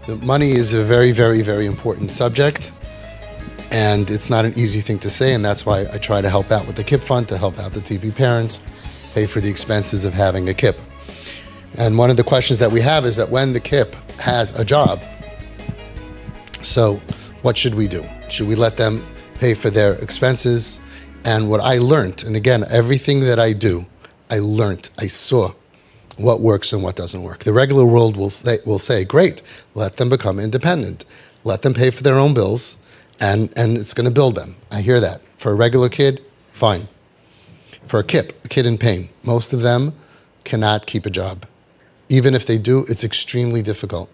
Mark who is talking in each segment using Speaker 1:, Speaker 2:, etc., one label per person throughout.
Speaker 1: The money is a very, very, very important subject, and it's not an easy thing to say, and that's why I try to help out with the KIPP fund, to help out the TP parents, pay for the expenses of having a KIPP. And one of the questions that we have is that when the KIPP has a job, so what should we do? Should we let them pay for their expenses? And what I learned, and again, everything that I do, I saw what works and what doesn't work. The regular world will say, great, let them become independent. Let them pay for their own bills, and it's going to build them. I hear that. For a regular kid, fine. For a KIPP, a kid in pain, most of them cannot keep a job. Even if they do, it's extremely difficult.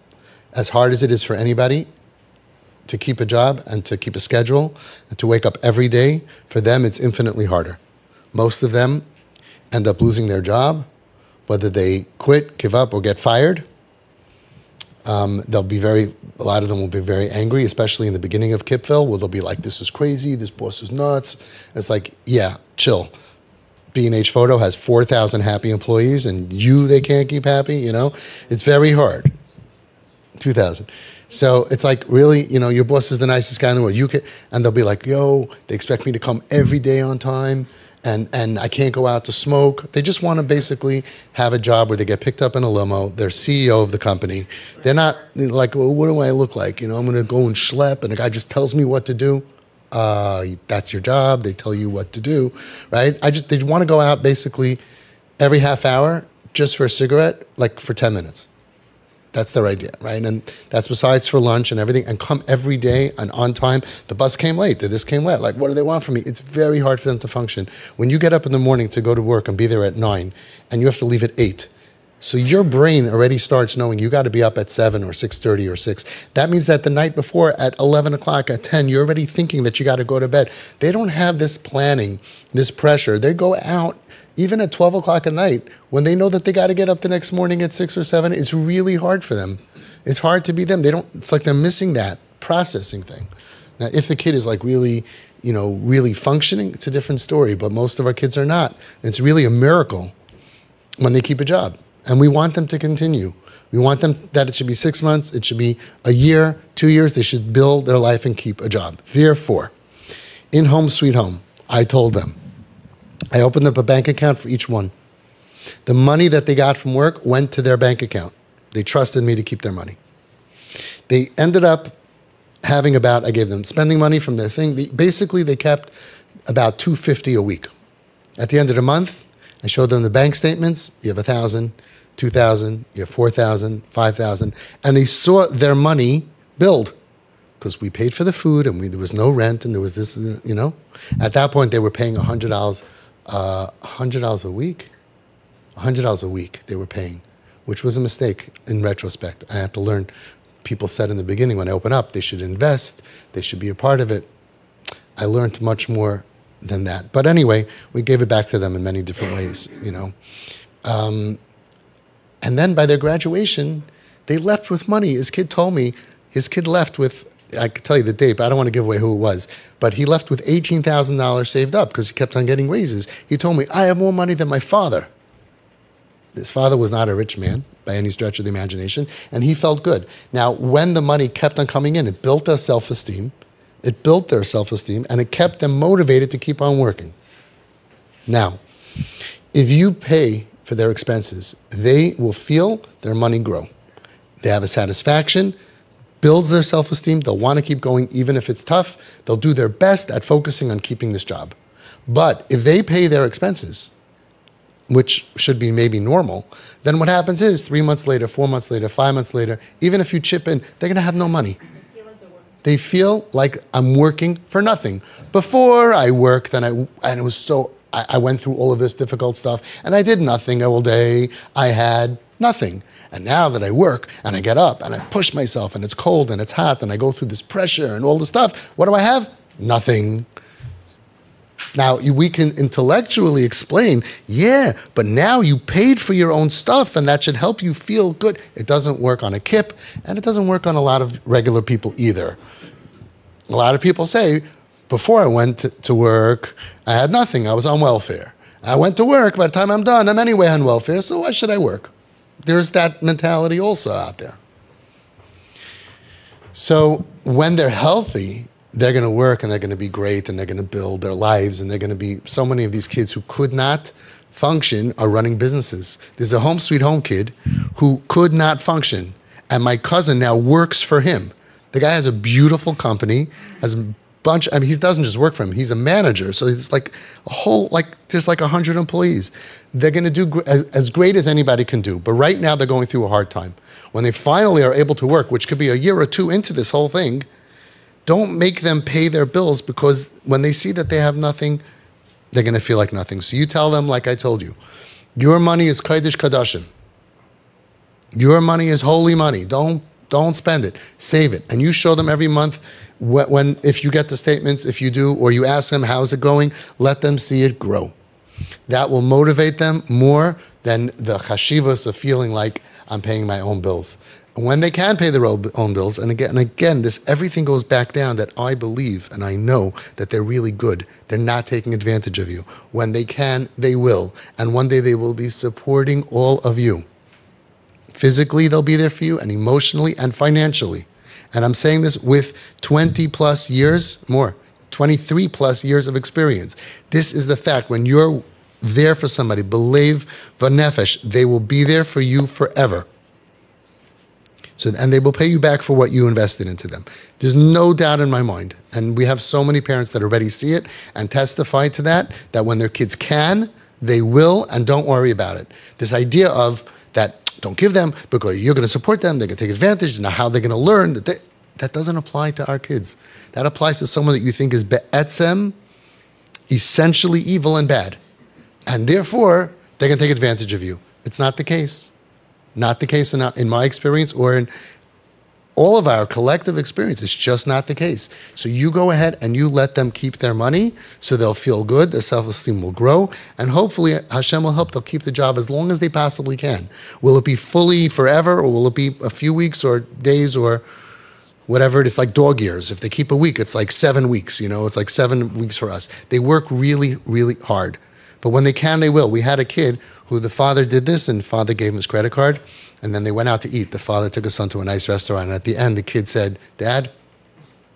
Speaker 1: As hard as it is for anybody to keep a job and to keep a schedule and to wake up every day, for them it's infinitely harder. Most of them end up losing their job, whether they quit, give up, or get fired. A lot of them will be very angry, especially in the beginning of KIPPville, where they'll be like, this is crazy, this boss is nuts. It's like, yeah, chill. B&H Photo has 4,000 happy employees, and they can't keep happy, you know? It's very hard. 2,000. So it's like, really, you know, your boss is the nicest guy in the world. And they'll be like, yo, they expect me to come every day on time, and I can't go out to smoke. They just want to basically have a job where they get picked up in a limo. They're CEO of the company. They're not like, well, what do I look like? You know, I'm going to go and schlep, and the guy just tells me what to do. That's your job. They tell you what to do, right? They want to go out basically every half hour just for a cigarette, like for 10 minutes. That's their idea, right? And that's besides for lunch and everything, and come every day and on time. The bus came late, this came late. Like, what do they want from me? It's very hard for them to function. When you get up in the morning to go to work and be there at 9, and you have to leave at 8, so your brain already starts knowing you got to be up at 7 or 6:30 or 6. That means that the night before at 11 o'clock, at 10, you're already thinking that you got to go to bed. They don't have this planning, this pressure. They go out even at 12 o'clock at night, when they know that they got to get up the next morning at 6 or 7, it's really hard for them. It's hard to be them. It's like they're missing that processing thing. Now, if the kid is like really, you know, really functioning, it's a different story, but most of our kids are not. It's really a miracle when they keep a job. And we want them to continue. We want them that it should be 6 months, it should be a year, 2 years, they should build their life and keep a job. Therefore, in Home Sweet Home, I told them, I opened up a bank account for each one. The money that they got from work went to their bank account. They trusted me to keep their money. They ended up having I gave them spending money from their thing. Basically, they kept about $250 a week. At the end of the month, I showed them the bank statements. You have 1,000, 2,000, you have 4,000, 5,000. And they saw their money build, because we paid for the food, and there was no rent, and there was this, you know. At that point, they were paying $100 a week. $100 a week they were paying, which was a mistake in retrospect. I had to learn. People said in the beginning when I opened up, they should invest, they should be a part of it. I learned much more than that. But anyway, we gave it back to them in many different ways, you know. And then by their graduation, they left with money. His kid told me, his kid left with, I could tell you the date, but I don't want to give away who it was, but he left with $18,000 saved up because he kept on getting raises. He told me, I have more money than my father. His father was not a rich man by any stretch of the imagination, and he felt good. Now, when the money kept on coming in, it built their self-esteem. It built their self-esteem, and it kept them motivated to keep on working. Now, if you pay for their expenses, they will feel their money grow. They have a satisfaction, builds their self-esteem. They'll want to keep going even if it's tough. They'll do their best at focusing on keeping this job. But if they pay their expenses, which should be maybe normal, then what happens is 3 months later, 4 months later, 5 months later, even if you chip in, they're going to have no money. They feel like I'm working for nothing. Before I worked, and it was so, I went through all of this difficult stuff, and I did nothing all day. I had nothing. And now that I work, and I get up, and I push myself, and it's cold, and it's hot, and I go through this pressure and all the stuff, what do I have? Nothing. Now, we can intellectually explain, yeah, but now you paid for your own stuff, and that should help you feel good. It doesn't work on a KIPP, and it doesn't work on a lot of regular people either. A lot of people say, before I went to work, I had nothing. I was on welfare. I went to work. By the time I'm done, I'm anyway on welfare, so why should I work? There's that mentality also out there. So when they're healthy, they're going to work and they're going to be great and they're going to build their lives and they're going to be, so many of these kids who could not function are running businesses. There's a home sweet home kid who could not function, and my cousin now works for him. The guy has a beautiful company, has a bunch, I mean, he doesn't just work for him, he's a manager. So it's like a whole, like there's like 100 employees. They're going to do as great as anybody can do. But right now they're going through a hard time. When they finally are able to work, which could be a year or two into this whole thing, don't make them pay their bills, because when they see that they have nothing, they're going to feel like nothing. So you tell them, like I told you, your money is Kodesh Kadashim. Your money is holy money. Don't spend it. Save it. And you show them every month if you get the statements, if you do, or you ask them, how's it going? Let them see it grow. That will motivate them more than the chashivas of feeling like I'm paying my own bills. When they can pay their own bills, and again, this everything goes back down that I believe and I know that they're really good. They're not taking advantage of you. When they can, they will. And one day they will be supporting all of you. Physically, they'll be there for you, and emotionally and financially. And I'm saying this with 20 plus years, more, 23 plus years of experience. This is the fact. When you're there for somebody, believe v'nefesh, they will be there for you forever. So, and they will pay you back for what you invested into them. There's no doubt in my mind. And we have so many parents that already see it and testify to that when their kids can, they will, and don't worry about it. This idea of that, don't give them because you're going to support them, they're going to take advantage, and how they're going to learn, that doesn't apply to our kids. That applies to someone that you think is be'etzem, essentially evil and bad. And therefore, they're going to take advantage of you. It's not the case. Not the case in my experience or in all of our collective experience. It's just not the case. So you go ahead and you let them keep their money so they'll feel good, their self-esteem will grow, and hopefully Hashem will help. They'll keep the job as long as they possibly can. Will it be fully forever, or will it be a few weeks or days or whatever it is, like dog years? If they keep a week, it's like 7 weeks, it's like 7 weeks for us. They work really, really hard. But when they can, they will. We had a kid who the father did this, and father gave him his credit card, and then they went out to eat. The father took his son to a nice restaurant, and at the end, the kid said, "Dad,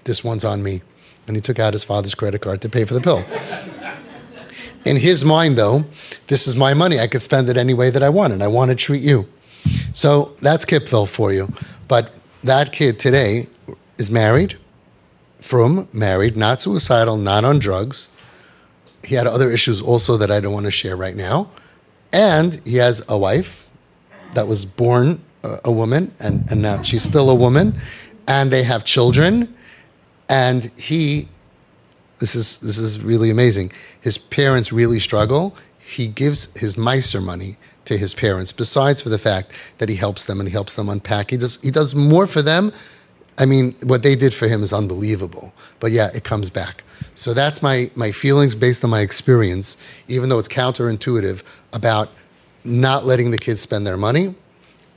Speaker 1: this one's on me." And he took out his father's credit card to pay for the bill. In his mind, though, this is my money. I could spend it any way that I want, and I want to treat you. So that's Kipville for you. But that kid today is married, married, not suicidal, not on drugs. He had other issues also that I don't want to share right now. And he has a wife that was born a woman, and now she's still a woman. And they have children. And this is really amazing. His parents really struggle. He gives his Meiser money to his parents, besides for the fact that he helps them and he helps them unpack. He does more for them. I mean, what they did for him is unbelievable. But yeah, it comes back. So that's my feelings based on my experience, even though it's counterintuitive, about not letting the kids spend their money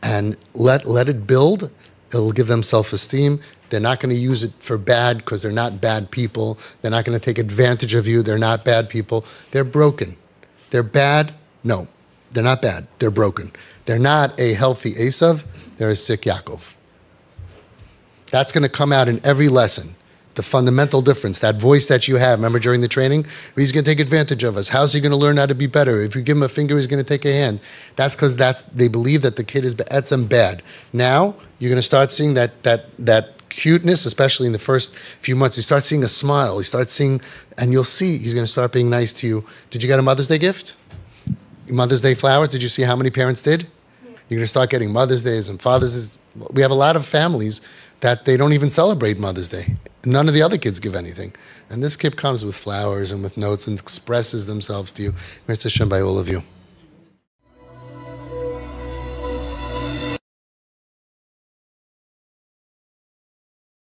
Speaker 1: and let it build. It'll give them self-esteem. They're not going to use it for bad because they're not bad people. They're not going to take advantage of you. They're not bad people. They're broken. They're bad? No, they're not bad. They're broken. They're not a healthy Esav. They're a sick Yaakov. That's going to come out in every lesson. The fundamental difference, that voice that you have, remember during the training, he's going to take advantage of us. How's he going to learn how to be better? If you give him a finger, he's going to take a hand. That's because they believe that the kid is be'etzem bad. Now, you're going to start seeing that cuteness, especially in the first few months. You start seeing a smile. You start seeing, and you'll see he's going to start being nice to you. Did you get a Mother's Day gift? Mother's Day flowers? Did you see how many parents did? You're going to start getting Mother's Days and Father's Days. We have a lot of families that they don't even celebrate Mother's Day. None of the other kids give anything. And this kid comes with flowers and with notes and expresses themselves to you. Mercy Hashem by all of you.